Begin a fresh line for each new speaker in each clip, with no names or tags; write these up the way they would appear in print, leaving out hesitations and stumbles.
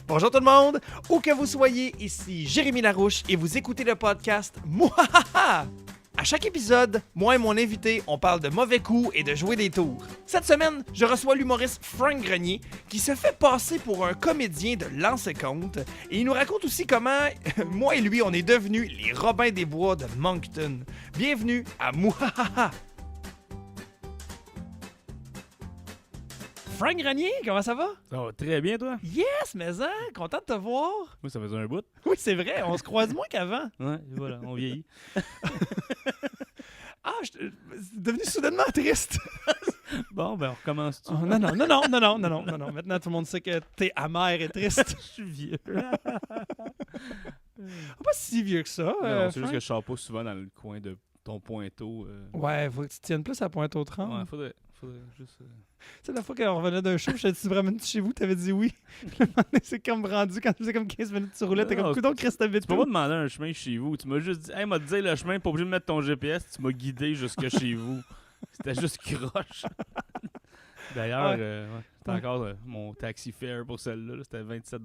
Bonjour tout le monde, où que vous soyez, ici Jérémy Larouche et vous écoutez le podcast Mouhahaha! À chaque épisode, moi et mon invité, on parle de mauvais coups et de jouer des tours. Cette semaine, je reçois l'humoriste Frank Grenier qui se fait passer pour un comédien de Lancé-Compte et il nous raconte aussi comment moi et lui, on est devenus les Robins des Bois de Moncton. Bienvenue à Mouhahaha! Frank Grenier, comment ça va?
Ça va très bien, toi?
Yes, mais content de te voir.
Moi, ça faisait un bout.
Oui, c'est vrai, on se croise moins qu'avant.
Ouais, voilà, on vieillit.
C'est devenu soudainement triste.
Bon, ben, on recommence tout.
Oh, non. Maintenant, tout le monde sait que t'es amer et triste.
Je suis vieux.
Pas si vieux que ça.
Non, c'est
Frank.
juste que je sors pas souvent dans le coin de ton pointeau.
Ouais, faut que tu tiennes plus à pointe aux trembles.
Ouais, faudrait juste...
Tu sais, la fois qu'on revenait d'un show, je t'ai dit, tu me ramènes chez vous, t'avais dit oui. C'est comme rendu, quand tu faisais comme 15 minutes, tu roulais, t'es
Non,
comme, coudonc, Christ, t'habites
Tu peux pas demander un chemin chez vous. Tu m'as juste dit, hey, m'a dit le chemin, pas obligé de mettre ton GPS, tu m'as guidé jusque chez vous. C'était juste croche. D'ailleurs,
Ouais.
c'était encore mon taxi fare pour celle-là. C'était 27 $.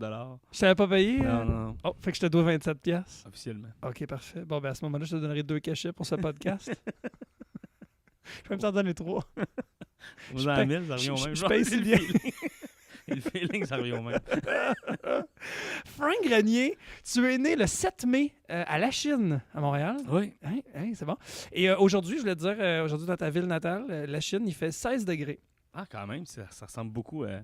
Je t'avais pas payé?
Non,
Oh, fait que je te dois 27 piastres.
officiellement.
Ok, parfait. Bon, ben à ce moment-là, je te donnerai 2 cachets pour ce podcast. Je peux même t'en donner 3.
Vous en 1000, ça revient au même.
Je paye si bien.
Et le feeling, ça revient au même.
Frank Grenier, tu es né le 7 mai à La Chine, à Montréal.
Oui.
Hein, c'est bon. Et aujourd'hui, je voulais te dire, aujourd'hui dans ta ville natale, La Chine, il fait 16 degrés.
Ah, quand même, ça ressemble beaucoup à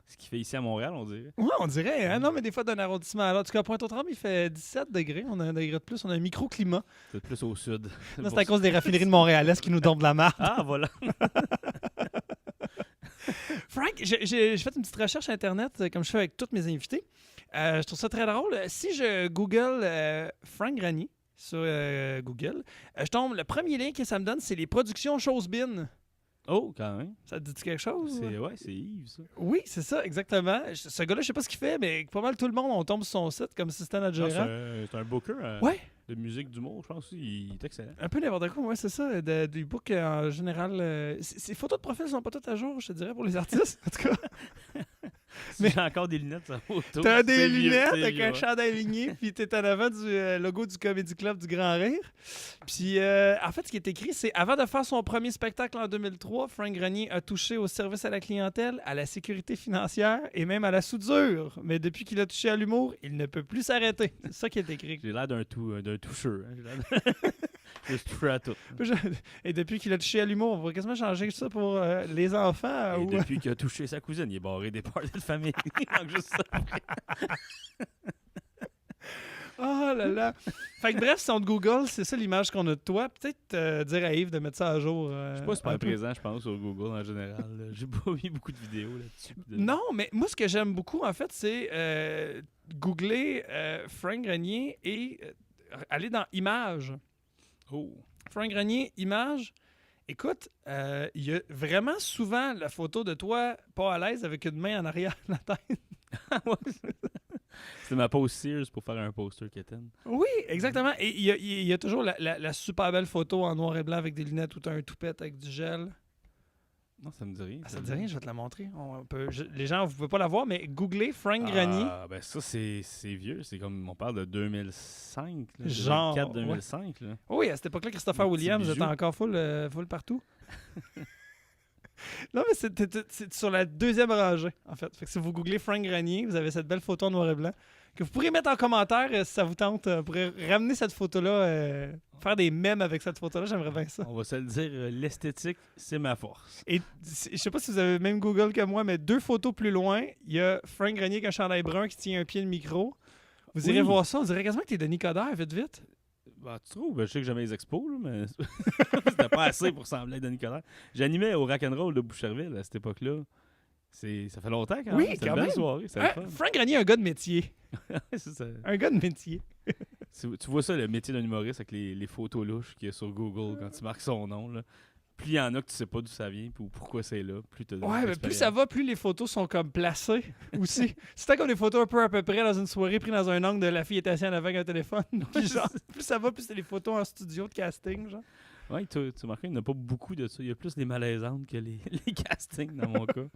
ce qu'il fait ici à Montréal, on dirait.
Ouais, on dirait. Hein? Non, mais des fois, d'un arrondissement à l'autre. En tout cas, à Pointe-aux-Trembles, il fait 17 degrés. On a un degré de plus. On a un microclimat.
C'est plus au sud.
Non, c'est à cause des raffineries de Montréal-Est qui nous donnent de la marde.
Ah, voilà.
Frank, j'ai fait une petite recherche Internet, comme je fais avec tous mes invités. Je trouve ça très drôle. Si je Google Frank Grenier sur Google, je tombe, le premier lien que ça me donne, c'est les productions Chosebin.
Oh, quand même.
Ça te dit quelque chose?
C'est Yves, ça.
Oui, c'est ça, exactement. Ce gars-là, je sais pas ce qu'il fait, mais pas mal tout le monde, on tombe sur son site comme si c'était notre
Non,
gérant.
c'est un booker
Ouais.
de musique d'humour, je pense. Il est excellent.
Un peu n'importe quoi, ouais, c'est ça. Du book en général. Ces photos de profil sont pas toutes à jour, je te dirais, pour les artistes. En tout cas,
Mais j'ai encore des lunettes sur la photo.
t'as des
C'est vieux,
lunettes
c'est
avec
vieux,
un
ouais.
chandail aligné, puis t'es en avant du logo du Comedy Club du Grand Rire. Puis, en fait, ce qui est écrit, c'est avant de faire son premier spectacle en 2003, Frank Grenier a touché au service à la clientèle, à la sécurité financière et même à la soudure. Mais depuis qu'il a touché à l'humour, il ne peut plus s'arrêter. C'est ça qui est écrit.
J'ai l'air d'un toucheur. Hein. J'ai l'air je touche à tout.
Et depuis qu'il a touché à l'humour, on va quasiment changer ça pour les enfants.
Et
ou...
depuis qu'il a touché sa cousine, il est barré des parties de famille. Il manque juste ça.
Oh là là! Fait que bref, si on te Google, c'est ça l'image qu'on a de toi. Peut-être dire à Yves de mettre ça à jour.
Je suis pas super
un peu.
présent, je pense, sur Google en général. J'ai pas mis beaucoup de vidéos là-dessus.
Non, mais moi, ce que j'aime beaucoup, en fait, c'est googler Frank Grenier et aller dans Images.
Oh.
Frank Grenier, Images. Écoute, il y a vraiment souvent la photo de toi pas à l'aise avec une main en arrière de la tête.
C'était ma pose Sears pour faire un poster Kitten.
Oui, exactement. Et il y a toujours la super belle photo en noir et blanc avec des lunettes où tu as un toupette avec du gel.
Non, ça me dit rien.
Ah, ça te dit rien, je vais te la montrer. Les gens, vous pouvez pas la voir, mais googlez Frank Grenier.
Ah, ben ça, c'est vieux. C'est comme, on parle de 2005. Là,
Genre,
2004-2005. Là.
Oui, à cette époque-là, Christopher
Un petit
Williams était
bijou.
encore full partout. Non, mais c'est sur la deuxième rangée, en fait. Fait que si vous googlez Frank Grenier, vous avez cette belle photo en noir et blanc que vous pourrez mettre en commentaire si ça vous tente. Vous pourrez ramener cette photo-là, faire des mèmes avec cette photo-là. J'aimerais bien ça.
On va se le dire, l'esthétique, c'est ma force.
Et je sais pas si vous avez le même Google que moi, mais 2 photos plus loin, il y a Frank Grenier avec un chandail brun qui tient un pied de micro. Vous irez
Oui.
voir ça. On dirait quasiment que t'es Denis Coderre, vite.
Ben, tu trouves? Ben, je sais que j'aimais les expos, là, mais c'était pas assez pour sembler être Denis Coderre. J'animais au Rock'n'Roll de Boucherville à cette époque-là. Ça fait longtemps quand même.
Oui,
C'était
quand
une belle
même.
soirée. C'était le fun.
Frank Grenier est un gars de métier.
C'est ça.
Un gars de métier.
Tu vois ça, le métier d'un humoriste avec les photos louches qu'il y a sur Google quand tu marques son nom. Là. Plus il y en a que tu sais pas d'où ça vient ou pourquoi c'est là, plus tu as
Ouais, mais plus ça va, plus les photos sont comme placées aussi. C'était comme des photos un peu à peu près dans une soirée prises dans un angle de la fille était assise en avant avec un téléphone. Puis genre, plus ça va, plus c'est les photos en studio de casting, genre.
Ouais, tu as remarqué, il n'y en a pas beaucoup de ça. Il y a plus des malaisantes que les castings dans mon cas.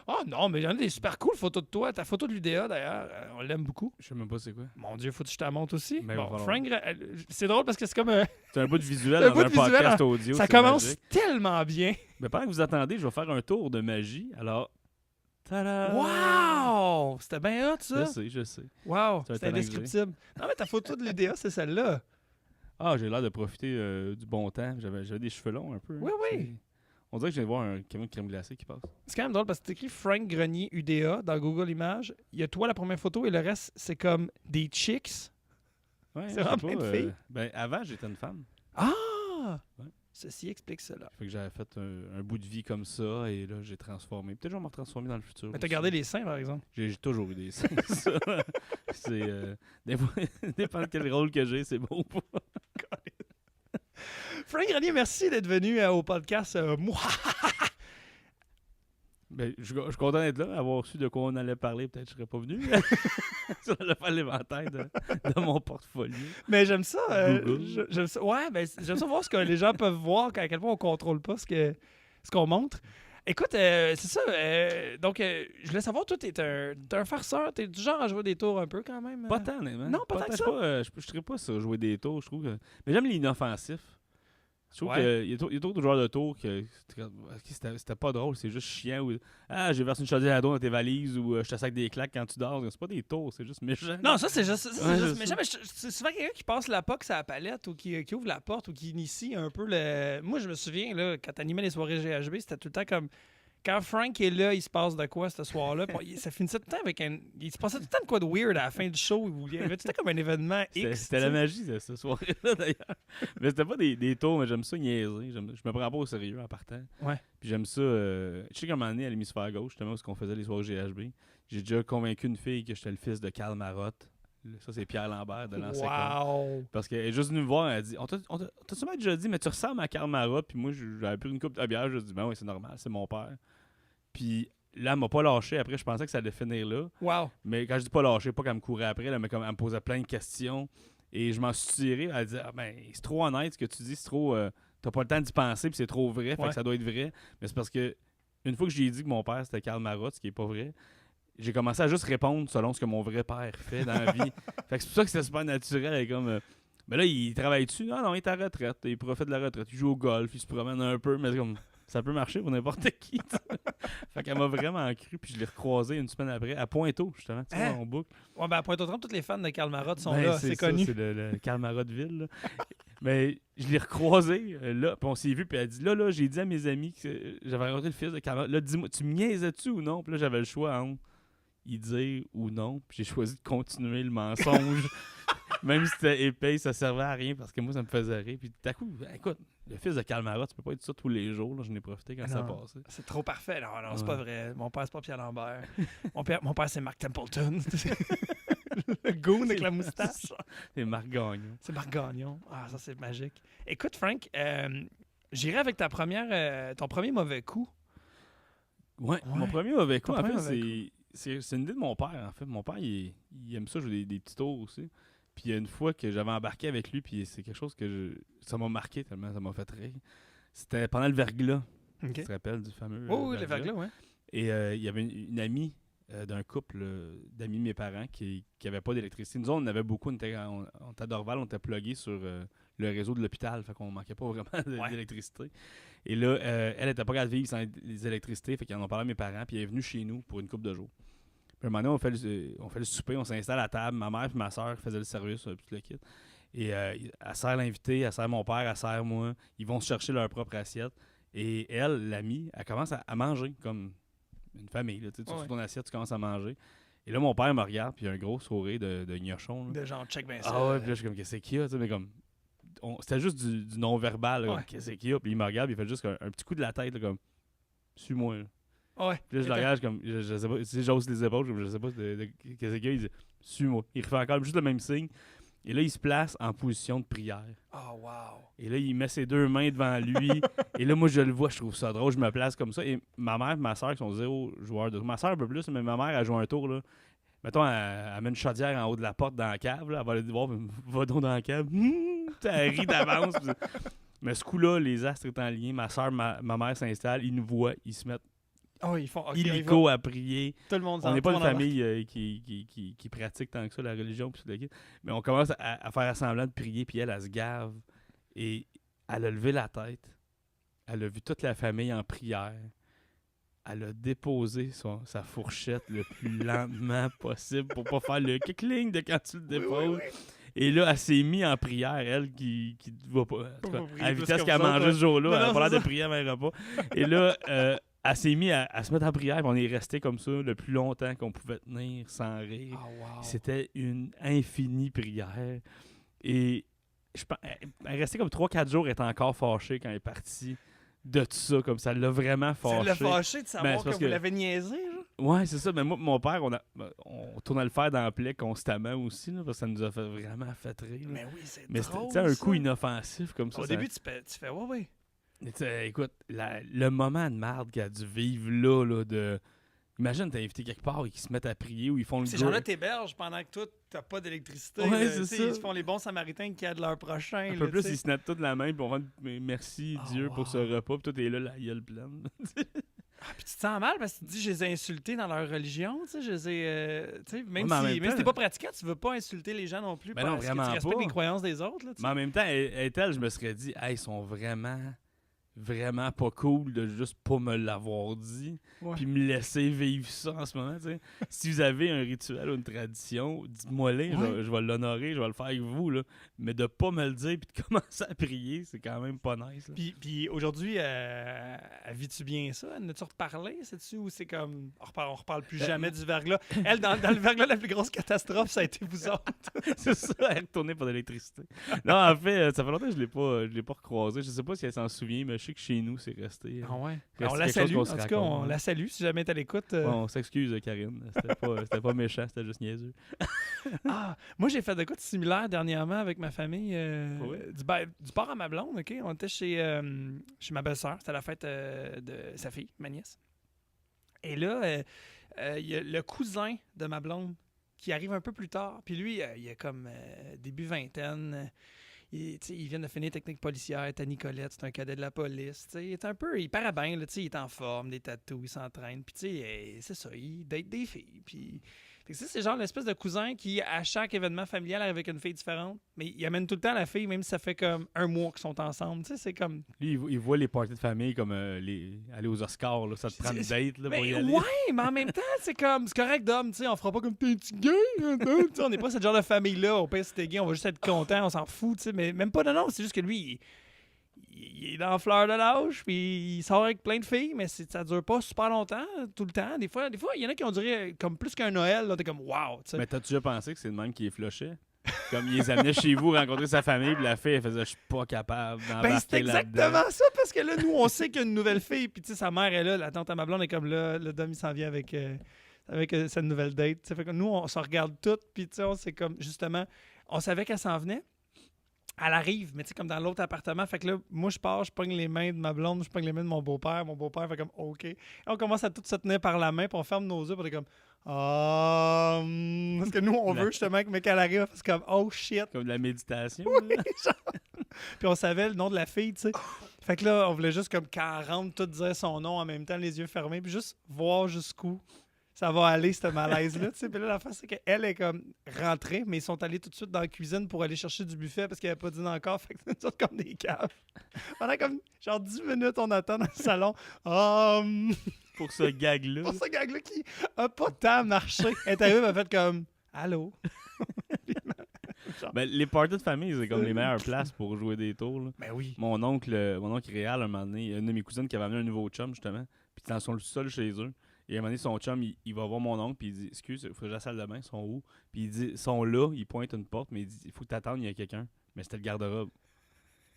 Oh non, mais il y en a des super cool photos de toi. Ta photo de l'UDA, d'ailleurs, on l'aime beaucoup.
Je sais même pas c'est quoi.
Mon Dieu, faut que je te la montre aussi.
Mais
Bon,
va falloir.
Frank, c'est drôle parce que c'est comme...
C'est un bout de visuel
C'est un
dans
bout
un
de visuel,
podcast audio.
ça
c'est
commence
magique.
tellement bien.
Mais pendant que vous attendez, je vais faire un tour de magie. Alors, tada!
Wow! C'était bien hot, ça.
Je sais.
Wow,
C'est un
c'est
talent que
indescriptible. Non, mais ta photo de l'UDA, c'est celle-là.
Ah, j'ai l'air de profiter du bon temps. J'avais des cheveux longs un peu.
Oui, oui.
On dirait que je viens de voir un camion de crème glacée qui passe.
C'est quand même drôle parce que c'est écrit Frank Grenier UDA dans Google Images. Il y a toi la première photo et le reste, c'est comme des chicks.
Ouais,
C'est
je sais
vraiment
pas,
plein de filles.
Ben, avant, j'étais une femme.
Ah!
Ouais.
Ceci explique cela.
Fait que j'avais fait un bout de vie comme ça et là, j'ai transformé. Peut-être que je vais me transformer dans le futur.
Mais t'as
aussi.
gardé les seins, par exemple.
J'ai toujours eu des seins. Ça. C'est. Des fois, dépend de quel rôle que j'ai, c'est bon ou pas.
Frank Grenier, merci d'être venu au podcast.
Ben, je suis content d'être là, avoir su de quoi on allait parler, peut-être que je serais pas venu. Ça allait faire l'inventaire de mon portfolio.
Mais j'aime ça.
Google.
J'aime ça. Ouais, ben, j'aime ça voir ce que les gens peuvent voir, à quel point on contrôle pas ce qu'on montre. Écoute, c'est ça. Donc, je voulais savoir, toi, t'es un farceur. T'es du genre à jouer des tours un peu quand même.
Pas tant, honnêtement.
Non, pas tant que ça.
Je serais pas ça, jouer des tours, je trouve que... Mais j'aime l'inoffensif. Je trouve
Ouais.
qu'il y a trop de joueurs de tours que c'était pas drôle, c'est juste chiant. Ou, j'ai versé une chaudière à dos dans tes valises ou je te sac des claques quand tu dors. C'est pas des tours, c'est juste méchant.
Non, ça, c'est juste.
Ouais,
Mais jamais, c'est souvent quelqu'un qui passe la POC sur la palette ou qui ouvre la porte ou qui initie un peu le. Moi, je me souviens, là, quand t'animais les soirées GHB, c'était tout le temps comme. Quand Frank est là, il se passe de quoi ce soir-là? Ça finissait tout le temps avec un. Il se passait tout le temps de quoi de weird à la fin du show. Il y avait tout le temps comme un événement X.
C'était la magie, ce soirée-là, d'ailleurs. Mais c'était pas des tours, mais j'aime ça niaiser. Je me prends pas au sérieux en partant.
Ouais.
Puis j'aime ça. Je sais qu'à un moment donné, à l'hémisphère gauche, justement, où on faisait les soirées GHB, j'ai déjà convaincu une fille que j'étais le fils de Karl Marotte. Ça, c'est Pierre Lambert de l'ancien
Wow!
Parce qu'elle est juste venue me voir, elle a dit t'as sûrement déjà dit, mais tu ressembles à Karl Marotte. Puis moi, j'avais pris une coupe de bière, je me dit ben oui, c'est normal, c'est mon père. Puis là, elle m'a pas lâché. Après, je pensais que ça allait finir là.
Wow!
Mais quand je dis pas lâché, pas qu'elle me courait après, là, mais comme elle me posait plein de questions. Et je m'en suis tiré. Elle disait ben, c'est trop honnête ce que tu dis, c'est trop. T'as pas le temps d'y penser, puis c'est trop vrai, fait que ça doit être vrai. Mais c'est parce que une fois que j'ai dit que mon père c'était Karl Marotte, ce qui est pas vrai, j'ai commencé à juste répondre selon ce que mon vrai père fait dans la vie. Fait que c'est pour ça que c'était super naturel. Elle est comme. Mais là, il travaille dessus. Non, il est à la retraite. Il profite de la retraite. Il joue au golf, il se promène un peu, mais c'est comme. Ça peut marcher pour n'importe qui. Fait qu'elle m'a vraiment cru, puis je l'ai recroisé une semaine après, à Pointeau, justement, tu vois, en boucle.
Ouais, ben à Pointe-aux-Trembles, tous les fans de Karl Marotte sont
Ben,
là, c'est
ça,
connu.
C'est le Karl Marotte-ville. Là. Mais je l'ai recroisé, là, puis on s'est vu, puis elle a dit, là, j'ai dit à mes amis que j'avais rencontré le fils de Karl Marotte. Là, dis-moi, tu me niaisais-tu ou non? Puis là, j'avais le choix entre y dire ou non, puis j'ai choisi de continuer le mensonge. Même si c'était épais, ça servait à rien parce que moi, ça me faisait rire. Puis tout à coup, écoute, le fils de Karl Marotte, tu peux pas être ça tous les jours. Là, j'en ai profité quand ça passait.
C'est trop parfait. Non, c'est pas vrai. Mon père, c'est pas Pierre Lambert. mon père, c'est Mark Templeton. Le goon avec la moustache.
C'est Marc Gagnon.
C'est Marc Gagnon. Ah, ça, c'est magique. Écoute, Frank, j'irai avec ton premier mauvais coup.
Ouais, mon premier mauvais coup,
Ton
en
premier
fait,
mauvais
c'est une idée de mon père, en fait. Mon père, il aime ça jouer des petits tours aussi. Puis il y a une fois que j'avais embarqué avec lui, puis c'est quelque chose que ça m'a marqué tellement, ça m'a fait rire. C'était pendant le verglas.
Okay.
Tu te rappelles du fameux
oui, le verglas, oui.
Et il y avait une amie d'un couple d'amis de mes parents qui n'avait pas d'électricité. Nous, on en avait beaucoup. On était à Dorval, on était plugués sur le réseau de l'hôpital. Fait qu'on manquait pas vraiment d'électricité. Et là, elle était pas capable de vivre sans les électricités. Fait qu'ils en ont parlé à mes parents. Puis elle est venue chez nous pour une couple de jours. Puis à un moment donné, on fait le souper, on s'installe à table. Ma mère et ma soeur faisaient le service, tout le kit. Et elle sert l'invité, elle sert mon père, elle sert moi. Ils vont se chercher leur propre assiette. Et elle, l'amie, elle commence à manger comme une famille. Là, tu sur ton assiette, tu commences à manger. Et là, mon père me regarde, puis il y a un gros sourire de gnochon. Là.
De genre, check bien ça.
Ah ouais, puis là, je suis comme, qu'est-ce qu'il y a? Mais comme, c'était juste du non-verbal. Là, qu'est-ce qu'il y a? Puis il me regarde, puis il fait juste un petit coup de la tête, là, comme, suis-moi. Là.
Ouais.
Puis là, je le regarde, comme, je sais pas, tu sais, j'ose les épaules, je sais pas qu'est-ce qu'il y a. Il dit, suis-moi. Il refait encore juste le même signe. Et là, il se place en position de prière.
Oh, wow.
Et là, il met ses deux mains devant lui. Et là, moi, je le vois, je trouve ça drôle. Je me place comme ça. Et ma mère et ma soeur, qui sont zéro joueurs de tour. Ma soeur, un peu plus, mais ma mère, elle joue un tour. Là. Mettons, elle met une chaudière en haut de la porte dans la cave. Là. Elle va aller voir, va donc dans la cave. Elle rit d'avance. Mais ce coup-là, les astres étant liés, ma soeur, ma mère s'installe, ils nous voient, ils se mettent
Oh, ils font.
illico à prier.
Tout le monde
On n'est pas une famille qui pratique tant que ça la religion. Mais on commence à faire semblant de prier, puis elle se gave. Et elle a levé la tête. Elle a vu toute la famille en prière. Elle a déposé sa fourchette le plus lentement possible pour pas faire le kickling de quand tu le déposes. Oui. Et là, elle s'est mise en prière, elle qui va pas. En tout cas, à la vitesse qu'elle a mangé ce jour-là, elle a pas l'air de prier avant un repas. Et là, elle s'est mise à se mettre en prière, et on est resté comme ça le plus longtemps qu'on pouvait tenir sans rire.
Oh, wow.
C'était une infinie prière. Et elle restait comme 3-4 jours, elle était encore fâchée quand elle est partie de tout ça, comme ça l'a vraiment fâché.
Ça l'a fâché de savoir que vous l'avez niaisé, genre?
Ouais, c'est ça. Mais moi, mon père, on tournait le fer dans la plaie constamment aussi, là, parce que ça nous a vraiment fait rire.
Mais oui, c'est
mais
drôle,
c'était un coup inoffensif comme ça.
Au début, tu fais ouais.
Écoute, le moment de merde qu'elle a dû vivre là, de... Imagine, t'es invité quelque part et qu'ils se mettent à prier ou ils font le
Ces gens-là t'hébergent pendant que toi, t'as pas d'électricité.
Ouais, c'est ça.
Ils font les bons samaritains qui aident leur prochain.
Un peu plus, ils se nettent toute la main puis on va merci Dieu pour ce repas. Puis toi, t'es là, la gueule pleine.
Puis tu te sens mal parce que tu te dis, je les ai insultés dans leur religion. Même
si
t'es pas pratiquant, tu veux pas insulter les gens non plus.
Ben non, vraiment
que tu respectes
pas.
les croyances des autres. Là,
mais en même temps, je me serais dit, hey, ils sont vraiment pas cool de juste pas me l'avoir dit puis me laisser vivre ça en ce moment, t'sais. Si vous avez un rituel ou une tradition, dites-moi-les, je vais l'honorer, je vais le faire avec vous, là. Mais de pas me le dire puis de commencer à prier, c'est quand même pas nice.
Puis aujourd'hui, vis-tu bien ça? N'as-tu reparlé, sais-tu? Ou c'est comme, on reparle plus jamais du verglas? Elle, dans le verglas, la plus grosse catastrophe, ça a été vous autres.
C'est ça, elle est retournée pour de l'électricité. Non, en fait, ça fait longtemps que je l'ai pas recroisée. Je sais pas si elle s'en souvient, mais je sais que chez nous, c'est resté.
Ah ouais? On la salue. En tout cas, on la salue si jamais t'es à l'écoute.
On s'excuse, Karine. C'était pas méchant, c'était juste niaiseux.
Moi, j'ai fait de quoi de similaire dernièrement avec ma famille. Du port à ma blonde, OK? On était chez ma belle-sœur. C'était la fête de sa fille, ma nièce. Et là, il y a le cousin de ma blonde qui arrive un peu plus tard. Puis lui, il a comme début vingtaine. Il vient de finir technique policière, il est à Nicolette, c'est un cadet de la police. Il paraît bien, là, il est en forme, des tatous, il s'entraîne. Puis c'est ça, il date des filles. Puis c'est genre l'espèce de cousin qui, à chaque événement familial, arrive avec une fille différente. Mais il amène tout le temps la fille, même si ça fait comme un mois qu'ils sont ensemble. C'est comme...
Lui, il voit les parties de famille comme aller aux Oscars, là, ça te prend une date là, pour y aller.
Ouais, mais en même temps, c'est correct d'homme, on fera pas comme t'es un petit gay. On n'est pas ce genre de famille-là. Au pire, si t'es gay, on va juste être content, on s'en fout. Mais même pas non, c'est juste que lui, il est dans la fleur de l'âge, puis il sort avec plein de filles, mais ça dure pas super longtemps, tout le temps. Des fois, il y en a qui on dirait comme plus qu'un Noël, là, t'es comme wow. T'sais.
Mais t'as-tu déjà pensé que c'est le même qui est flushé? Comme il les amenait chez vous rencontrer sa famille, puis la fille, elle faisait « je suis pas capable d'embarquer là-dedans ».
C'est exactement ça, parce que là, nous, on sait qu'il y a une nouvelle fille, puis sa mère est là, la tante à ma blonde est comme là, le Dom, il s'en vient avec sa nouvelle date. Ça fait que nous, on se regarde toutes, puis on c'est comme, justement, on savait qu'elle s'en venait. Elle arrive, mais comme dans l'autre appartement. Fait que là, moi, je pars, je pogne les mains de ma blonde, je pogne les mains de mon beau-père. Mon beau-père fait comme OK. Et on commence à tous se tenir par la main, puis on ferme nos yeux, puis on est comme parce que nous, on veut justement que qu'elle arrive, c'est comme oh shit.
Comme de la méditation.
Oui, puis on savait le nom de la fille, tu sais. Fait que là, on voulait juste comme qu'elle rentre, tout dire son nom en même temps, les yeux fermés, puis juste voir jusqu'où ça va aller, ce malaise-là. Puis là, la face, c'est qu'elle est comme rentrée, mais ils sont allés tout de suite dans la cuisine pour aller chercher du buffet parce qu'elle n'avait pas dîné encore. Fait que c'est une sorte comme des caves. Pendant comme genre 10 minutes, on attend dans le salon.
Pour ce gag-là.
Pour ce gag-là qui a pas tant marché. Elle est arrivée, elle a fait comme allô.
Ben, les parties de famille, c'est comme les meilleures places pour jouer des tours. Là.
Ben oui.
Mon oncle Réal, un moment donné, il y a une de mes cousines qui avait amené un nouveau chum, justement. Puis dans son sol chez eux. Et à un moment donné, son chum, il va voir mon oncle, puis il dit « Excuse, il faut que j'aille à la salle de bain, ils sont où? » Puis il dit « Ils sont là, il pointe une porte, mais il dit « Il faut que t'attendes, il y a quelqu'un. » Mais c'était le garde-robe.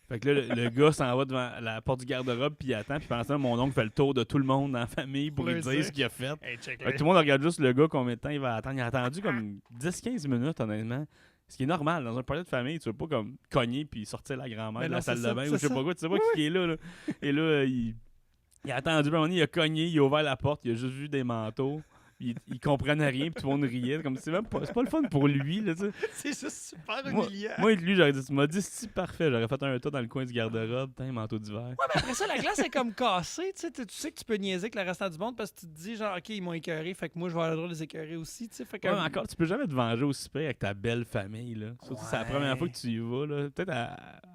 Fait que là, le gars s'en va devant la porte du garde-robe, puis il attend, puis pendant ça, mon oncle fait le tour de tout le monde dans la famille pour lui dire ce qu'il a fait.
Hey,
fait que tout le monde regarde juste le gars combien de temps il va attendre. Il a attendu comme 10-15 minutes, honnêtement. Ce qui est normal, dans un party de famille, tu veux pas comme cogner puis sortir la grand-mère de la salle de bain ou je sais pas quoi, tu sais pas qui est là. Et là, il a attendu, à un moment donné, il a cogné, il a ouvert la porte, il a juste vu des manteaux. il comprenait rien, puis tout le monde riait. Comme, c'est pas le fun pour lui, là, tu sais.
C'est juste super
Moi,
humiliant.
moi et lui, j'aurais dit, tu m'as dit, c'est parfait. J'aurais fait un tour dans le coin du garde-robe, putain, manteau d'hiver.
Ouais, mais après ça, la glace est comme cassée. Tu sais que tu peux niaiser avec le restant du monde parce que tu te dis, genre, OK, ils m'ont écœuré, fait que moi, je vais avoir le droit de les écœurer aussi. Tu sais, fait que.
Ouais, mais encore, tu peux jamais te venger aussi pire avec ta belle famille, là. Surtout si c'est la première
Ouais.
fois que tu y vas, là. Peut-être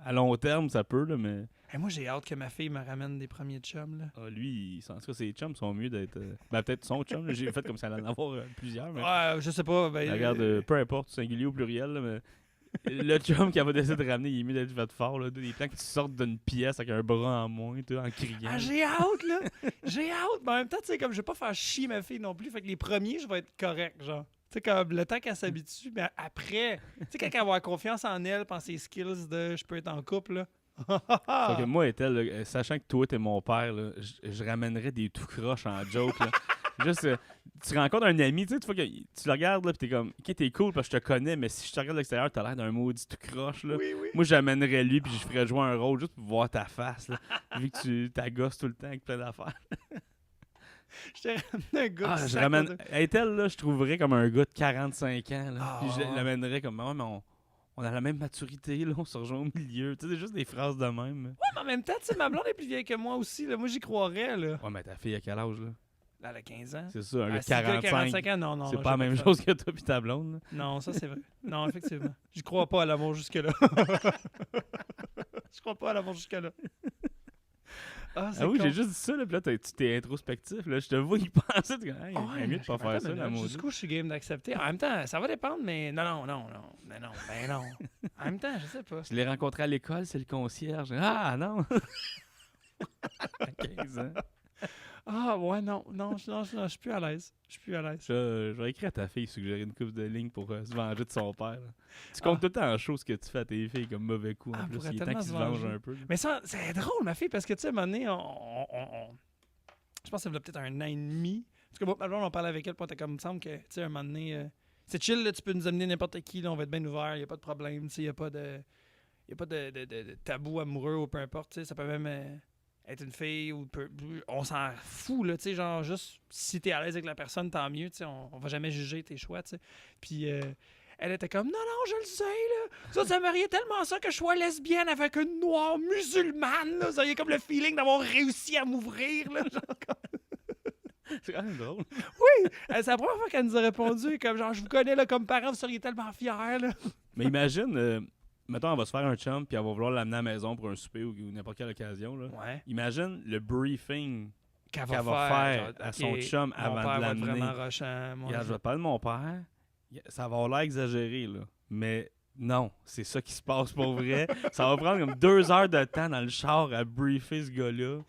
à long terme, ça peut, là, mais.
Hey, moi, j'ai hâte que ma fille me ramène des premiers chums. Là.
Ah, lui, en tout cas, ses chums sont mieux d'être. Ben, peut-être son chum, là. J'ai fait comme ça allait en avoir plusieurs, mais.
Ouais, je sais pas. Ben,
Regarde, peu importe, singulier ou pluriel, là, mais. Le chum qui avait décidé de ramener, il est mieux d'être fait fort, là. Des plans que tu sortes d'une pièce avec un bras en moins, en criant.
Ah, j'ai hâte, là. J'ai hâte. Mais en même temps, tu sais, comme je vais pas faire chier ma fille non plus. Fait que les premiers, je vais être correct, genre. Tu sais, comme le temps qu'elle s'habitue, mais après, tu sais, quand elle va avoir confiance en elle, en ses skills de je peux être en couple, là.
Fait que moi, Ethel, là, sachant que toi, t'es mon père, là, je ramènerais des tout croches en joke, là. Juste, tu rencontres un ami, tu sais, tu le regardes, là, pis t'es comme, ok, t'es cool parce que je te connais, mais si je te regarde de l'extérieur, t'as l'air d'un maudit tout croche, là.
Oui, oui.
Moi, j'amènerais lui, puis je ferais jouer un rôle juste pour voir ta face, là. Vu que tu t'agosses tout le temps avec plein d'affaires.
Je t'ai ramené un gars
Ah,
qui
je
sac
ramène.
dans-
Ethel, là, je trouverais comme un gars de 45 ans, là.
Ah.
Puis je l'amènerais comme, ouais, mais on a la même maturité, là, on se rejoint au milieu. Tu sais, c'est juste des phrases de même.
Ouais, mais en même temps, tu sais, ma blonde est plus vieille que moi aussi, là. Moi, j'y croirais, là.
Ouais, mais ta fille, à quel âge, là?
Là, elle a 15 ans.
C'est ça, un
Ah,
gars de
si le gars a
45.
ans, non, non.
C'est
non,
pas la
j'ai
même
de
chose que toi pis ta blonde, là.
fun. Non, ça, c'est vrai. Non, effectivement. Je crois pas à l'amour jusque-là. Je crois pas à l'amour jusque-là. Ah, c'est
Ah oui,
con.
j'ai juste dit ça, là, pis là, tu t'es introspectif, là. Je te vois y penser, tu dis, hey,
Ah
il est mieux de pas
attends,
faire ça,
mais
la
là,
maudite.
jusqu'où je suis game d'accepter. En même temps, ça va dépendre, mais non. Ben non. En même temps, je sais pas.
Je l'ai rencontré à l'école, c'est le concierge. Ah, non! À 15 ans.
Ah, ouais, non, je suis plus à l'aise. Je suis plus à l'aise.
Je vais écrire à ta fille, suggérer une coupe de lignes pour se venger de son père. Là. Tu comptes tout le temps en chose que tu fais à tes filles comme mauvais coup. En
Ah,
plus,
pourrait
il est temps
tellement
qu'ils se
se
vengent
venger.
un peu. Là.
Mais ça, c'est drôle, ma fille, parce que, tu sais, à un moment donné, je pense que ça fait peut-être 1 an et demi. Parce que moi, ma blonde, on parlait avec elle, puis on était comme, il me semble que, tu sais, à un moment donné, c'est chill, là, tu peux nous amener n'importe qui, là, on va être bien ouvert, il n'y a pas de problème, tu sais, il n'y a pas de tabou amoureux ou peu importe, tu sais, ça peut même être une fille ou on s'en fout, là, tu sais, genre, juste, si t'es à l'aise avec la personne, tant mieux, tu sais, on va jamais juger tes choix, tu sais. Puis, elle était comme, non, je le sais, là. Ça m'aimerait tellement ça que je sois lesbienne avec une noire musulmane, là. Ça y est comme le feeling d'avoir réussi à m'ouvrir, là. Genre,
C'est quand même drôle.
c'est la première fois qu'elle nous a répondu, comme, genre, je vous connais, là, comme parent, vous seriez tellement fiers, là.
Mais imagine, mettons, on va se faire un chum, puis elle va vouloir l'amener à la maison pour un souper ou n'importe quelle occasion. Là.
Ouais.
Imagine le briefing
Qu'elle
qu'elle va faire à son chum avant de
Mon père va être
l'amener.
vraiment rochant. Moi,
Regarde, je vais te parler de mon père. Ça va avoir l'air exagéré, là. Mais non, c'est ça qui se passe pour vrai. Ça va prendre comme 2 heures de temps dans le char à briefer ce gars-là.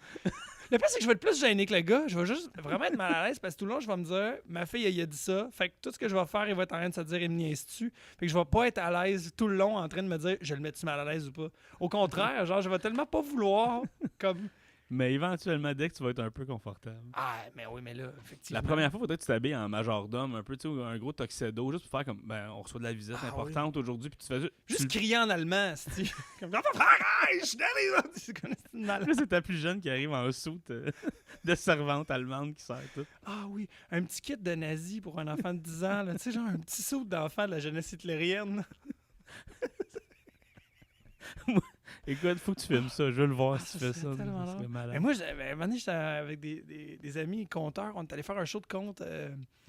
Le pire, c'est que je vais être plus gêné que le gars. Je vais juste vraiment être mal à l'aise parce que tout le long, je vais me dire, ma fille, elle a dit ça. Fait que tout ce que je vais faire, il va être en train de se dire, il me niaise-tu. Fait que je vais pas être à l'aise tout le long en train de me dire, je le mets-tu mal à l'aise ou pas. Au contraire, genre, je vais tellement pas vouloir comme.
Mais éventuellement, dès que tu vas être un peu confortable.
Ah, mais oui, mais là, effectivement.
La première fois, faudrait que tu t'habilles en majordome, un peu, tu sais, ou un gros tuxedo, juste pour faire comme, ben, on reçoit de la visite
Ah,
importante aujourd'hui, puis tu fais
Juste crier en allemand, c'est comme, arrête, je suis allé, tu connais une malade.
Là, c'est ta plus jeune qui arrive en soute de servante allemande qui sert tout.
Ah oui, un petit kit de nazi pour un enfant de 10 ans, là. Tu sais, genre un petit saut d'enfant de la jeunesse hitlérienne.
Écoute, faut que tu filmes ça. Je veux le voir si tu fais ça.
tellement
Ça serait
drôle.
malade.
Mais moi, à un moment donné, j'étais avec des amis conteurs. On est allé faire un show de conte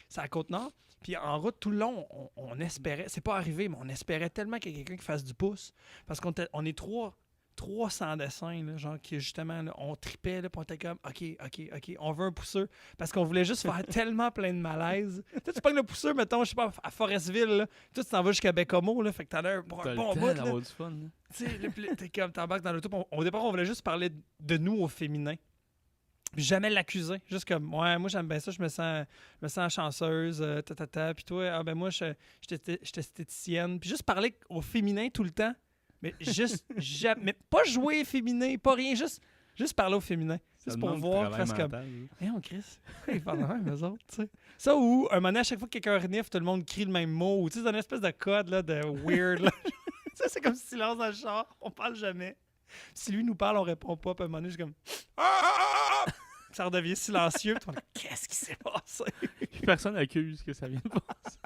sur la Côte-Nord. Puis en route, tout le long, on espérait, c'est pas arrivé, mais on espérait tellement qu'il y ait quelqu'un qui fasse du pouce. Parce qu'on est 300 dessins, là, genre, qui justement, là, on tripait, là, puis on était comme, OK, on veut un pousseur. Parce qu'on voulait juste faire tellement plein de malaise. Tu sais, tu pognes le pousseur, mettons, je sais pas, à Forestville, là. Toi, tu t'en vas jusqu'à Bécomo, là, fait que t'en as pour
T'as
un
le
bon
temps
bout, là.
d'avoir du fun. Là.
Tu sais, là, puis là, t'es comme, t'embarques dans l'auto. Au départ, on voulait juste parler de nous au féminin. Puis jamais l'accuser. Juste comme, ouais, moi, j'aime bien ça, je me sens chanceuse, Puis toi, ah ben moi, j'étais esthéticienne. Puis juste parler au féminin tout le temps. Mais juste, mais pas jouer féminin, pas rien, juste parler au féminin.
Ça
Juste pour
demande du
voir,
travail
presque comme,
mental, là.
hey, on Chris, ils parlent de même, eux autres, tu sais. Ça, ou un moment donné, à chaque fois que quelqu'un renifle, tout le monde crie le même mot. Ou tu sais, c'est une espèce de code, là, de weird, là. Ça, c'est comme silence dans le char, on parle jamais. Si lui nous parle, on répond pas. Puis à un moment donné, je suis comme, ça redevient silencieux. Puis on est, qu'est-ce qui s'est passé?
plus personne accuse que ça vient de passer.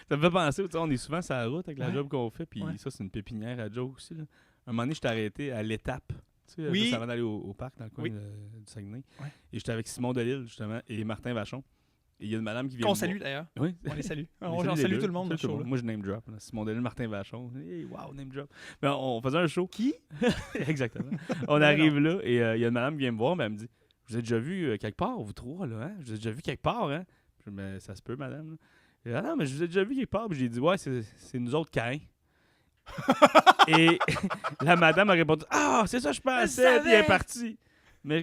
Ça me fait penser, on est souvent sur la route avec la job qu'on fait, puis ça, c'est une pépinière à Joe aussi. Là. Un moment donné, je t'ai arrêté à l'étape. Tu sais, juste avant d'aller au parc dans le coin du Saguenay. Ouais. Et j'étais avec Simon Delille, justement, et Martin Vachon. Et il y a une madame qui vient.
Qu'on salue d'ailleurs.
Oui.
On les salue. On salue tout le monde.
Moi, je name drop. Là. Simon Delille, Martin Vachon. Hey, wow, name drop. Mais on faisait un show.
Qui?
Exactement. On arrive là et il y a une madame qui vient me voir, mais elle me dit vous avez déjà vu quelque part, vous trois, là, hein? Je vous ai déjà vu quelque part, hein? Je dis, mais ça se peut, madame. Là. Et, ah non, mais je vous ai déjà vu quelque part. Puis j'ai dit ouais, c'est nous autres Caïn. Et la madame a répondu ah, c'est ça, je pensais. Puis elle est partie. Mais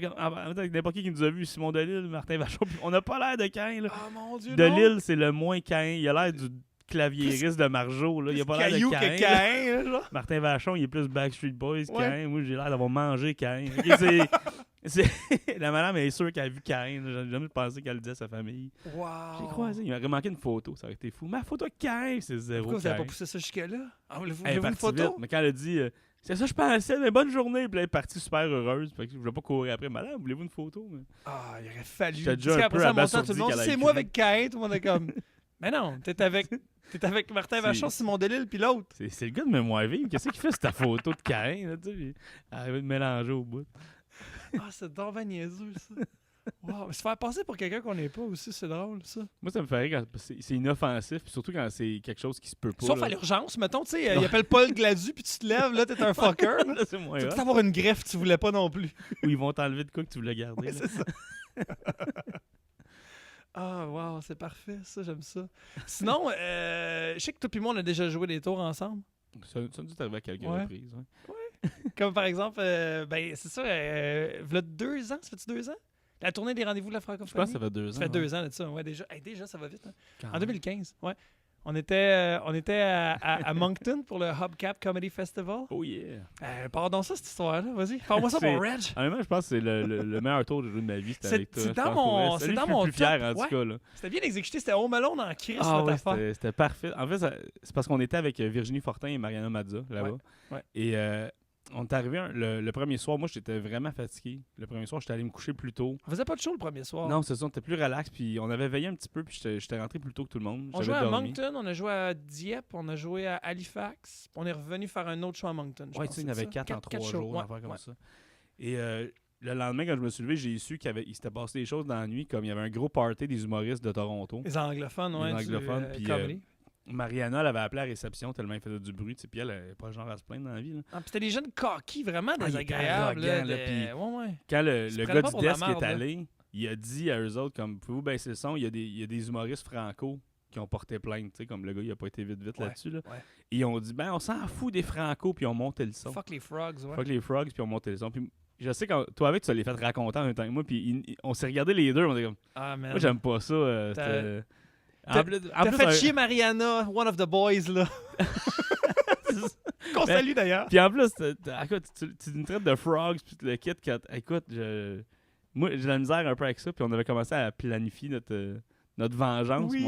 n'importe qui nous a vu, Simon Delille, Martin Vachon, on n'a pas l'air de Caïn.
Oh mon Dieu,
Delille, c'est le moins Caïn. Il a l'air du claviériste de Marjo. Là. Il a pas l'air de Caïn.
Caïn là.
Martin Vachon, il est plus Backstreet Boys Caïn. Moi, j'ai l'air d'avoir mangé Caïn. La madame est sûre qu'elle a vu Caïn. J'ai jamais pensé qu'elle le disait à sa famille.
Wow.
J'ai croisé. Il m'a remarqué une photo. Ça aurait été fou. Ma photo de Caïn, c'est zéro.
Pourquoi vous
Caïn.
n'avez pas poussé ça jusque-là? Ah, voulez-vous
une
photo?
Vite. Mais quand elle a dit c'est ça, je pensais, mais bonne journée. Puis elle est partie super heureuse. Fait que je voulais pas courir après. Madame, voulez-vous une photo? Mais...
Ah, il aurait fallu.
J'étais déjà un peu abasourdi tout le monde.
C'est moi avec Caïn. Tout le monde est comme. Mais non, t'es avec Martin Vachon, Simon Delille, puis l'autre.
C'est le gars de Mémoire vive. Qu'est-ce qu'il fait, ta photo de Caïn? Là, tu sais, arrivé de mélanger au bout.
Ah, c'est donc niaiseux, ça. Wow. Se faire passer pour quelqu'un qu'on n'est pas aussi, c'est drôle, ça.
Moi, ça me fait rire quand c'est inoffensif, puis surtout quand c'est quelque chose qui se peut pas.
Sauf
là.
à l'urgence, mettons, tu sais, il appelle Paul Gladu, puis tu te lèves, là, t'es un fucker. Là.
C'est moins
tu peux avoir une greffe, tu voulais pas non plus.
Ou ils vont t'enlever de quoi que tu voulais garder.
Ouais, c'est ça. Ah, wow, c'est parfait, ça, j'aime ça. Sinon, je sais que toi et moi, on a déjà joué des tours ensemble.
Ça nous est arrivé à quelques reprises. Ouais.
Comme par exemple, ben, c'est ça, v'là 2 ans, ça fait-tu 2 ans? La tournée des rendez-vous de la francophonie.
Je pense que ça fait 2 ans.
Ça fait 2 ans de ça, ouais, déjà. Hey, déjà, ça va vite. Hein. En 2015, ouais. On était à Moncton pour le Hubcap Comedy Festival.
Oh yeah!
Pardon ça, cette histoire-là. Vas-y, parle-moi ça, mon Reg.
Honnêtement, je pense que c'est le meilleur tour que j'ai joué de ma vie. C'était avec toi.
C'est dans mon
C'est dans
mon
plus fier, en tout cas. Là.
C'était bien exécuté. C'était Home Alone en crise,
notre
affaire.
C'était parfait. En fait, c'est parce qu'on était avec Virginie Fortin et Mariana Mazza, là-bas.
Ouais.
Et on est arrivé le premier soir. Moi, j'étais vraiment fatigué. Le premier soir, j'étais allé me coucher plus tôt.
On faisait pas de show le premier soir.
Non, c'est ça. On était plus relax. Puis on avait veillé un petit peu. Puis j'étais rentré plus tôt que tout le monde.
On jouait à Moncton, on a joué à Dieppe, on a joué à Halifax. On est revenu faire un autre show à Moncton.
Ouais, tu sais, il y en avait 4 en 3 jours,
ouais,
affaire comme ça. Et le lendemain, quand je me suis levé, j'ai su qu'il s'était passé des choses dans la nuit. Comme il y avait un gros party des humoristes de Toronto.
Les anglophones, ouais.
Les anglophones. Puis Mariana, elle avait appelé à la réception tellement il faisait du bruit. Puis elle n'avait pas le genre à se plaindre dans la vie. Là.
Ah, puis c'était des jeunes coquilles, vraiment désagréables.
Quand le gars du desk est allé, il a dit à eux autres, comme, pouvez-vous baisser le son? Il y a des humoristes franco qui ont porté plainte. Comme le gars, il a pas été vite là-dessus. Là.
Ouais.
Et ils ont dit, on s'en fout des franco, puis ils ont monté le son.
Fuck les frogs, ouais.
Fuck les frogs, puis ils ont monté le son. Puis je sais que toi, avec, tu l'as fait raconter en même temps que moi, puis on s'est regardé les deux, on était comme, moi, j'aime pas ça.
T'as fait chier Mariana, one of the boys, là. Qu'on salue d'ailleurs.
Puis en plus, tu me traites de frogs, puis tu le quittes. Écoute, moi, j'ai la misère un peu avec ça, puis on avait commencé à planifier notre vengeance.
Oui.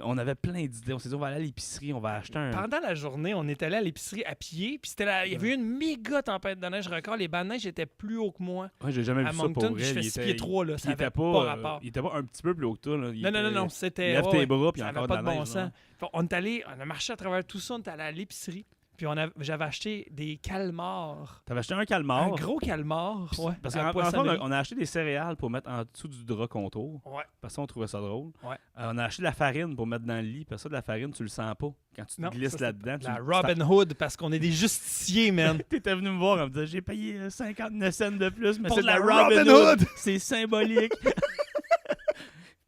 On avait plein d'idées. On s'est dit, on va aller à l'épicerie, on va acheter un...
Pendant la journée, on est allé à l'épicerie à pied, puis il y avait eu une méga tempête de neige record. Les bancs de neige étaient plus hauts que moi.
Ouais, j'ai jamais vu ça pour vrai.
Je fais 6 pieds 3, là. Ça avait pas rapport.
Il était pas un petit peu plus haut que toi, là.
Non. C'était...
Lève tes bras, puis encore de la neige.
Bon sens. On a marché à travers tout ça, on est allé à l'épicerie. Puis j'avais acheté des calmars.
T'avais acheté un calmar?
Un gros calmar, ouais.
Parce qu'en fait, on a acheté des céréales pour mettre en dessous du drap contour.
Ouais.
Parce qu'on trouvait ça drôle.
Ouais.
On a acheté de la farine pour mettre dans le lit. Parce que de la farine, tu le sens pas. Quand tu te glisses là-dedans.
La Robin Hood, parce qu'on est des justiciers, man.
T'étais venu me voir en me disant, j'ai payé 59 cents de plus, mais
pour
c'est de la Robin Hood. C'est symbolique.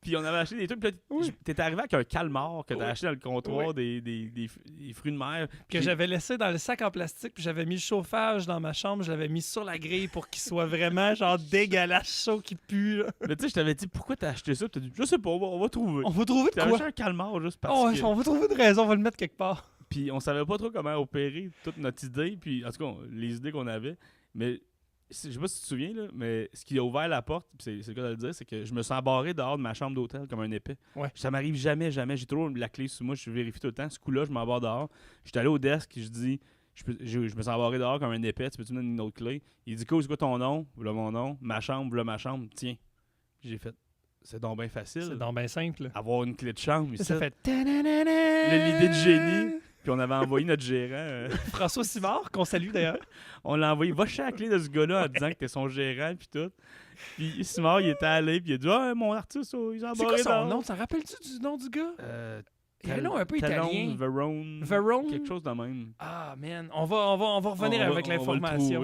Puis on avait acheté des trucs. Puis t'es arrivé avec un calmar que t'as acheté dans le comptoir des fruits de mer.
Que j'avais laissé dans le sac en plastique. Puis j'avais mis le chauffage dans ma chambre. Je l'avais mis sur la grille pour qu'il soit vraiment genre dégueulasse, chaud, qui pue. Là.
Mais tu sais, je t'avais dit, pourquoi t'as acheté ça? Puis t'as dit, je sais pas, on va trouver.
On va trouver de quoi?
T'as acheté un calmar juste parce que...
On va trouver de raison. On va le mettre quelque part.
Puis on savait pas trop comment opérer toute notre idée. Puis en tout cas, les idées qu'on avait. Mais... Je sais pas si tu te souviens, là, mais ce qui a ouvert la porte, c'est le cas de le dire, c'est que je me sens embarré dehors de ma chambre d'hôtel comme un épais.
Ouais.
Ça m'arrive jamais. J'ai toujours la clé sur moi, je vérifie tout le temps. Ce coup-là, je m'embarre dehors. J'étais allé au desk, je dis, je me sens embarré dehors comme un épais, tu peux-tu me donner une autre clé? Il dit, c'est quoi ton nom? Voilà mon nom. Ma chambre, voilà ma chambre. Tiens. J'ai fait, c'est donc bien facile.
C'est donc bien simple. Là.
Avoir une clé de chambre ici.
Ça fait...
L'idée de génie. Puis on avait envoyé notre gérant.
François Simard, qu'on salue d'ailleurs.
On l'a envoyé. Va chercher la clé de ce gars-là en disant que t'es son gérant, puis tout. Puis Simard, il était allé, puis il a dit « Ah, mon artiste, il s'en
C'est quoi son nom? T'en rappelles-tu du nom du gars? Il a un nom un peu italien.
Verone. Quelque chose de même.
Ah, man. On va revenir avec l'information.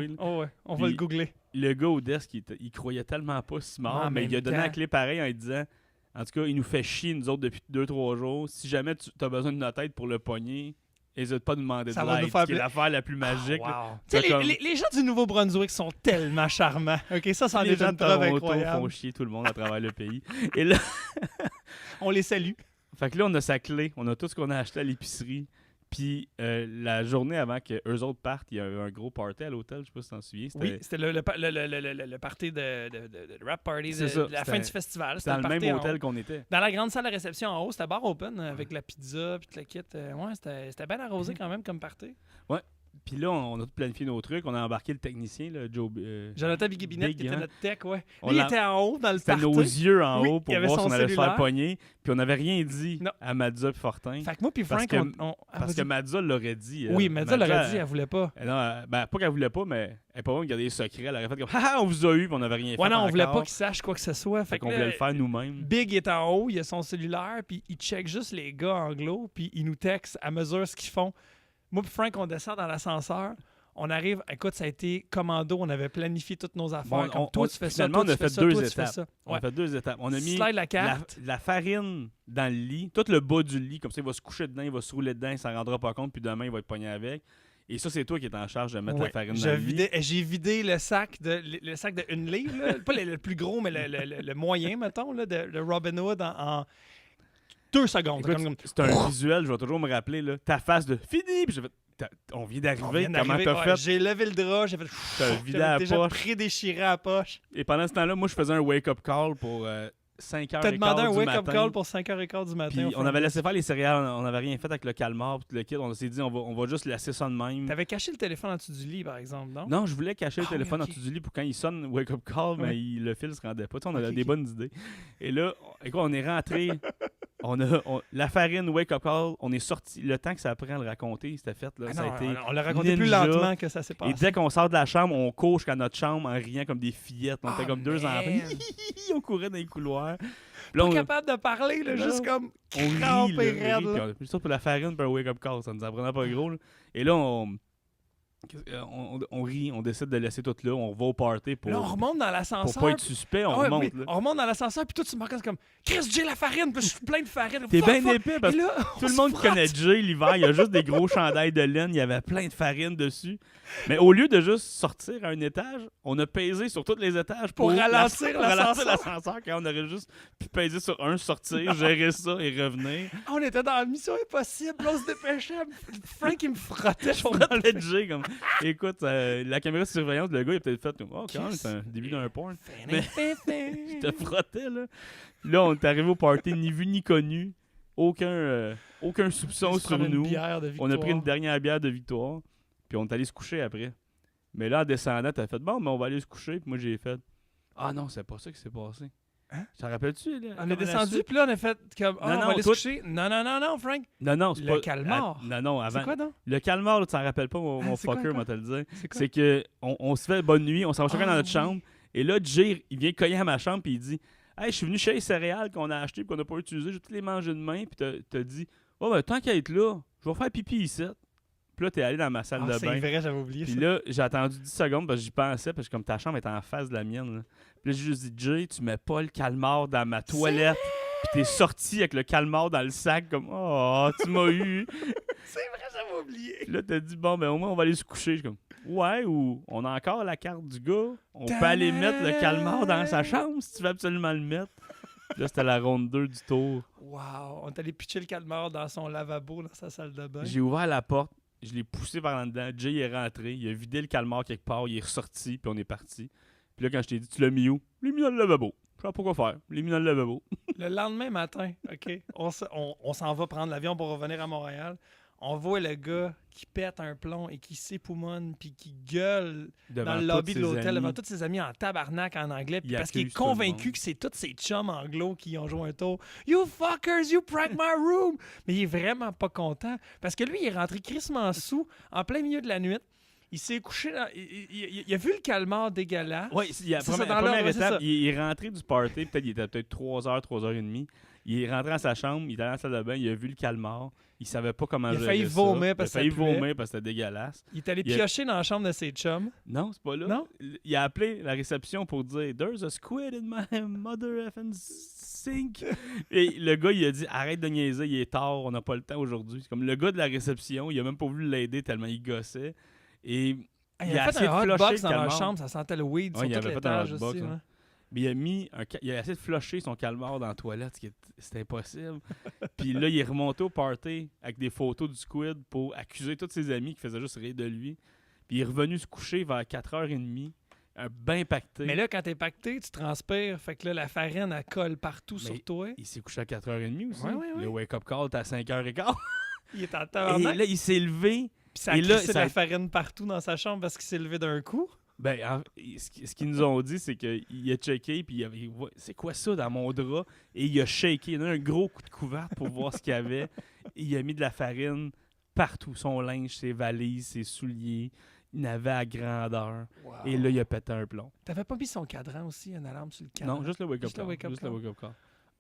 On va le googler.
Le gars au desk, il croyait tellement pas Simard, mais il a donné la clé pareil en lui disant « En tout cas, il nous fait chier, nous autres, depuis 2-3 jours. Si jamais tu as besoin de notre aide pour le pogner, n'hésite pas à nous demander de l'aide. » C'est l'affaire la plus magique.
Wow. Les gens du Nouveau-Brunswick sont tellement charmants. OK, ça, c'en est une preuve incroyable.
Font chier tout le monde à travers le pays. Et là...
on les salue.
Fait que là, on a sa clé. On a tout ce qu'on a acheté à l'épicerie. Puis la journée avant qu'eux autres partent, il y a eu un gros party à l'hôtel, je sais pas si tu t'en souviens.
Oui, c'était le party de rap party de la fin du festival.
C'était dans le même hôtel qu'on était.
Dans la grande salle de réception en haut, c'était bar open avec la pizza puis le kit. Ouais, c'était bien arrosé quand même comme party.
Ouais. Puis là, on a tout planifié nos trucs. On a embarqué le technicien, là,
Jonathan Biguibinette, qui était notre tech, ouais. Lui, il était en haut dans le party.
C'était nos yeux en haut pour voir si on allait se faire
cellulaire.
Pogner. Puis on n'avait rien dit à Madza et Fortin.
Fait que moi puis Frank,
parce que Madza l'aurait dit.
Oui, Madza l'aurait dit, elle voulait pas.
Non, pas qu'elle voulait pas, mais elle n'est pas bonne de garder des secrets. Elle aurait fait comme « Ah, on vous a eu, puis on n'avait rien fait. »
Ouais, non, on voulait pas qu'il sache quoi que ce soit.
Fait qu'on voulait le faire nous-mêmes.
Big est en haut, il a son cellulaire, puis il check juste les gars anglo, puis il nous texte à mesure ce qu'ils font. Moi puis Frank, on descend dans l'ascenseur. On arrive, écoute, ça a été commando, on avait planifié toutes nos affaires.
Bon,
toi, tu fais ça, toi,
on a
tu fais
fait
ça,
deux
toi,
étapes.
tu fais ça.
On a fait 2 étapes. On a mis
la carte.
La farine dans le lit, tout le bas du lit, comme ça, il va se coucher dedans, il va se rouler dedans, il s'en rendra pas compte, puis demain, il va être pogné avec. Et ça, c'est toi qui es en charge de mettre la farine dans le lit.
J'ai vidé le sac de 1 livre, là. Pas le plus gros, mais le moyen, mettons, là, de Robin Hood en 2 secondes.
Écoute, c'est un visuel, je vais toujours me rappeler, là, ta face de « Fini! » Puis j'ai fait on vient d'arriver, comment t'as fait?
J'ai levé le drap, j'ai fait...
T'as vidé la
déjà
poche.
prédéchiré à la poche.
Et pendant ce temps-là, moi, je faisais un wake-up call pour 5h15 du matin.
T'as demandé un wake-up call pour 5h15 du matin.
Puis on avait laissé faire les céréales, on n'avait rien fait avec le calmar puis le kit. On s'est dit, on va juste laisser ça de même.
T'avais caché le téléphone en dessous du lit, par exemple, non?
Non, je voulais cacher le téléphone en dessous du lit pour quand il sonne wake-up call, mais le fil se rendait pas. Tu sais, on avait des bonnes idées. Et là, écoute, on est rentré... la farine, wake-up call, on est sorti. Le temps que ça a pris à le raconter, c'était fait. Là, ça a été
on l'a raconté plus lentement que ça s'est passé.
Et dès qu'on sort de la chambre, on court jusqu'à notre chambre en riant comme des fillettes. On était comme 2 enfants. On courait dans les couloirs.
Pas capable de parler, là, juste comme crampé raide.
Juste pour la farine pour un wake-up call, ça nous en prenait pas gros. Là. Et là, on rit, on décide de laisser tout là, on va au party pour...
Là, on remonte dans l'ascenseur.
Pour pas être suspect, on remonte.
Oui, on remonte dans l'ascenseur, puis toi, tu me regardes comme « Chris, j'ai la farine! » Puis je suis plein de farine.
T'es bien épais, parce que tout le monde connaît Jay l'hiver, il y a juste des gros chandails de laine, il y avait plein de farine dessus. Mais au lieu de juste sortir à un étage, on a pesé sur tous les étages pour ralentir l'ascenseur, quand on aurait juste pu peser sur un, sortir, gérer ça et revenir.
On était dans la mission impossible, on se dépêchait. Frank, il me frottait.
Je frottais Jay comme... Écoute, la caméra de surveillance, le gars, il a peut-être fait comme, oh, quand même, c'est un début d'un porn. Mais je te frottais, là. Là, on est arrivé au party, ni vu ni connu. Aucun soupçon sur nous. On a pris une dernière bière de victoire. Puis on est allé se coucher après. Mais là, en descendant, t'as fait, bon, mais on va aller se coucher. Puis moi, j'ai fait, ah non, c'est pas ça qui s'est passé.
Hein?
Tu t'en rappelles-tu? Là,
on est descendu, puis là, on a fait comme, on va aller se coucher. Non, Frank.
Non, c'est pas...
Le calmar.
Non, avant.
C'est quoi, donc?
Le calmar, là, tu t'en rappelles pas, mon fucker, moi, te le dire.
C'est
que on se fait bonne nuit, on s'en va chacun dans notre chambre. Et là, Jay, il vient cogner à ma chambre, puis il dit, hey, je suis venu chez les céréales qu'on a achetées, puis qu'on n'a pas utilisées, je vais toutes les manger demain. Puis t'as dit, oh, ben, tant qu'à être là, je vais faire pipi ici. Puis là, t'es allé dans ma salle de bain.
C'est vrai, j'avais oublié ça.
Puis là, j'ai attendu 10 secondes parce que j'y pensais, parce que comme ta chambre est en face de la mienne. Là. Puis là, j'ai juste dit, Jay, tu mets pas le calmar dans ma toilette. Puis t'es sorti avec le calmar dans le sac, comme, oh, tu m'as eu.
C'est vrai, j'avais oublié.
Puis là, t'as dit, bon, ben au moins, on va aller se coucher. Je suis comme, ouais, ou on a encore la carte du gars. On peut aller mettre le calmar dans sa chambre si tu veux absolument le mettre. Puis là, c'était la ronde 2 du tour.
Wow, on est allé pitcher le calmar dans son lavabo, dans sa salle de bain.
J'ai ouvert la porte. Je l'ai poussé par en dedans. Jay est rentré. Il a vidé le calmar quelque part. Il est ressorti. Puis on est parti. Puis là, quand je t'ai dit, tu l'as mis où? Je l'ai mis dans le lavabo. Je sais pas quoi faire. Je l'ai mis dans le lavabo.
Le lendemain matin, OK, on s'en va prendre l'avion pour revenir à Montréal. on voit le gars qui pète un plomb et qui s'époumonne puis qui gueule
Devant
dans le lobby
tous
de
ses
l'hôtel
amis.
devant tous ses amis en tabarnak en anglais puis
Il
parce qu'il est
accuse tout le
convaincu
monde.
que c'est tous ses chums anglo qui ont joué un tour. You fuckers, you prank my room! Mais il est vraiment pas content parce que lui, il est rentré crissement sous en plein milieu de la nuit. Il s'est couché dans... il a vu le calmar dégueulasse.
Oui,
C'est ça,
la
dans
première
l'ordre, c'est
étape,
ça.
il est rentré du party, il était peut-être 3h, 3h30. Il est rentré dans sa chambre, il est allé dans la salle de bain, il a vu le calmar. Il savait pas comment
Il a
gérer
failli
ça.
vomir parce que
Il a failli
ça puait.
vomir parce que c'était dégueulasse.
Il est allé
Il a-
piocher dans la chambre de ses chums.
Non, c'est pas là.
Non?
Il a appelé la réception pour dire « There's a squid in my mother effing sink. » Et le gars, il a dit « Arrête de niaiser, il est tard, on n'a pas le temps aujourd'hui. » C'est comme le gars de la réception, il a même pas voulu l'aider tellement il gossait. Et
Il a fait
essayé de
un
flusher
hotbox
le
dans leur
calmar.
chambre, ça sentait le weed
Ouais,
sur
il
tout
avait fait un
l'étage
hotbox,
aussi.
hein.
Ouais.
Mais il a essayé de flusher son calmar dans la toilette, c'était impossible. Puis là, il est remonté au party avec des photos du squid pour accuser tous ses amis qui faisaient juste rire de lui. Puis il est revenu se coucher vers 4h30, bien pacté.
Mais là, quand t'es pacté, tu transpires, fait que là, la farine, elle colle partout
Mais
sur toi.
il s'est couché à 4h30 aussi.
Ouais, ouais, ouais.
Le wake-up call était à 5h15.
Il est en
Et
tabarnak,
là, il s'est levé.
puis ça a
et là,
crissé
ça-
la farine partout dans sa chambre parce qu'il s'est levé d'un coup.
Ben, ce qu'ils nous ont dit, c'est qu'il a checké, puis il avait c'est quoi ça dans mon drap? Et il a shaké, il a donné un gros coup de couverte pour voir ce qu'il y avait. Et il a mis de la farine partout, son linge, ses valises, ses souliers. Il n'avait à grandeur. Et là, il a pété un plomb.
T'avais pas mis son cadran aussi, une alarme sur le cadran?
Non, juste le wake-up
Juste le
call.
wake-up
Juste le
call.
wake-up call.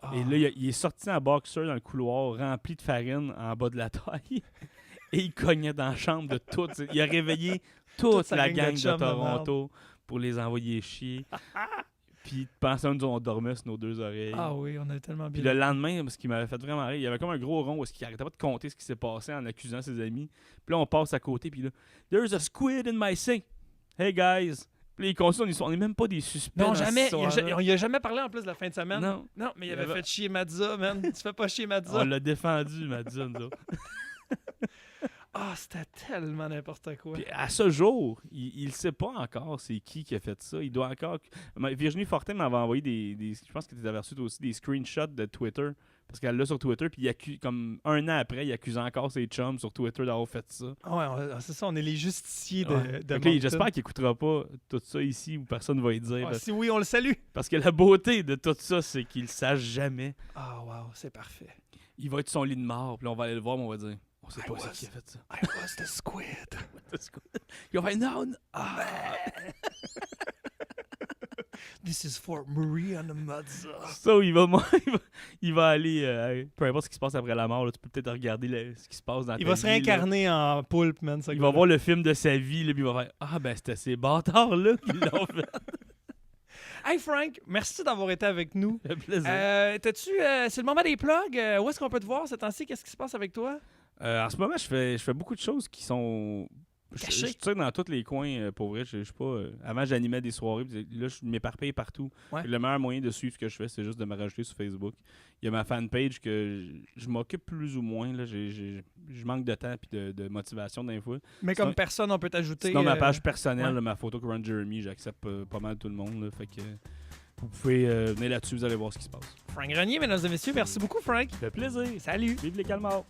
Ah.
Et là, il est sorti en boxer dans le couloir, rempli de farine en bas de la taille. Et il cognait dans la chambre de toutes. Il a réveillé toute
sa
la
gang de
gang de
chums de
Toronto pour les envoyer chier. Puis pendant ça, nous, on dormait sur nos deux oreilles.
Ah oui, on a tellement
Puis
bien...
le lendemain, ce qui m'avait fait vraiment rire, il y avait comme un gros rond où il arrêtait pas de compter ce qui s'est passé en accusant ses amis. Puis là, on passe à côté, puis là, « There's a squid in my sink. Hey guys! » Puis là, il continue, on n'est même pas des suspects.
Non,
dans
jamais.
cette histoire-là.
Il a jamais parlé en plus de la fin de semaine.
Non.
Non, mais il
Il
avait
avait-
fait chier Madza, man. Tu fais pas chier
On
Madza.
l'a défendu, m'a dit, nous autres.
Ah, c'était tellement n'importe quoi.
Puis à ce jour, il sait pas encore c'est qui a fait ça. Il doit encore... Virginie Fortin m'avait envoyé je pense que tu avais reçu toi aussi des screenshots de Twitter. Parce qu'elle l'a sur Twitter, puis comme un an après, il accuse encore ses chums sur Twitter d'avoir fait ça.
Ah ouais, c'est ça, on est les justiciers de,
Ouais.
de
Fait que là,
Moncton.
j'espère qu'il écoutera pas tout ça ici où personne va y dire.
Ah, si oui, on le salue.
Parce que la beauté de tout ça, c'est qu'il le sache jamais.
Ah, wow, c'est parfait.
Il va être sur son lit de mort, puis là, on va aller le voir, mais on va dire on sait
I
pas
was-
c'est qui a fait ça.
I was the squid.
Il va faire non, non.
Ah. This is for Marie and the Madza.
Ça, il va aller, peu importe ce qui se passe après la mort, là, tu peux peut-être regarder ce qui se passe dans
Il
ta
va se
vie, là.
réincarner en poulpe, man. ce
Il
gars-là.
va voir le film de sa vie, là, puis il va faire ah, ben c'était ces bâtards-là qui l'ont fait.
Hey Frank, merci d'avoir été avec nous.
Ça fait plaisir.
C'est le moment des plugs. Où est-ce qu'on peut te voir ce temps-ci? Qu'est-ce qui se passe avec toi?
En ce moment, je fais beaucoup de choses qui sont.
Cachées.
Je tire dans tous les coins, pour vrai. Je suis pas. Avant, j'animais des soirées, puis là, je m'éparpille partout.
Ouais.
Le meilleur moyen de suivre ce que je fais, c'est juste de me rajouter sur Facebook. Il y a ma fanpage que je m'occupe plus ou moins. Là. Je manque de temps et de motivation d'un fois.
Mais
Sinon-
comme personne, on peut t'ajouter.
Sinon, ma page personnelle,
ouais.
là, ma photo Run Jeremy, j'accepte pas mal tout le monde. Là, fait que vous pouvez venir là-dessus, vous allez voir ce qui se passe.
Frank Grenier, mesdames et messieurs, merci beaucoup, Frank.
Ça fait plaisir.
Salut.
Vive les calmars.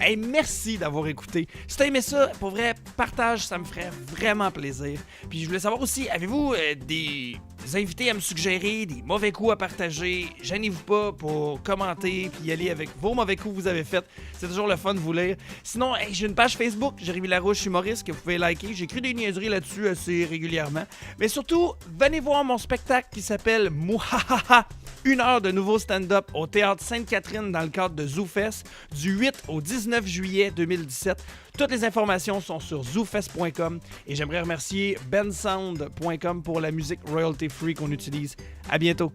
Hey, merci d'avoir écouté. Si t'as aimé ça, pour vrai, partage, ça me ferait vraiment plaisir. Puis je voulais savoir aussi, avez-vous des invités à me suggérer, des mauvais coups à partager? Gênez-vous pas pour commenter puis y aller avec vos mauvais coups que vous avez faits. C'est toujours le fun de vous lire. Sinon, hey, j'ai une page Facebook, Jérémy Larouche humoriste, que vous pouvez liker. J'écris des niaiseries là-dessus assez régulièrement. Mais surtout, venez voir mon spectacle qui s'appelle Mouhahaha. 1 heure de nouveau stand-up au Théâtre Sainte-Catherine dans le cadre de ZooFest du 8 au 19 juillet 2017. Toutes les informations sont sur zoofest.com et j'aimerais remercier bensound.com pour la musique royalty free qu'on utilise. À bientôt.